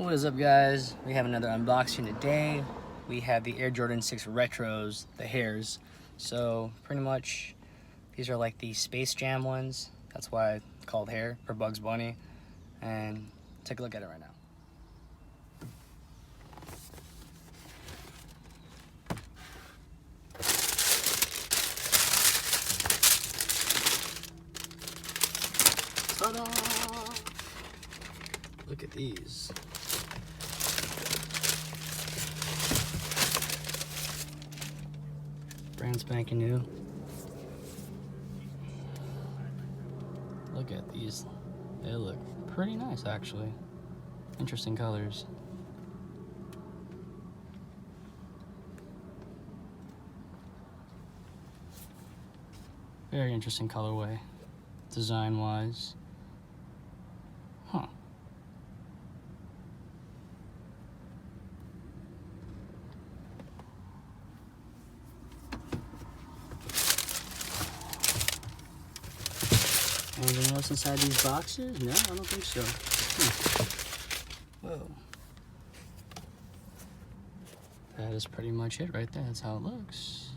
What is up, guys? We have another unboxing today. We have the Air Jordan 6 Retros, the HAREs. So pretty much these are like the Space Jam ones. That's why it's called HARE for Bugs Bunny. And take a look at it right now. Ta-da! Look at these. Brand spanking new. Look at these. They look pretty nice, actually. Interesting colors. Very interesting colorway, design-wise. Huh. Anything else inside these boxes? No, I don't think so. Whoa. That is pretty much it right there. That's how it looks.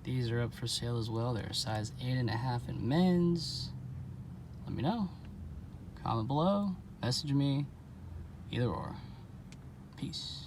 These are up for sale as well. They're a size 8.5 in men's. Let me know. Comment below. Message me. Either or. Peace.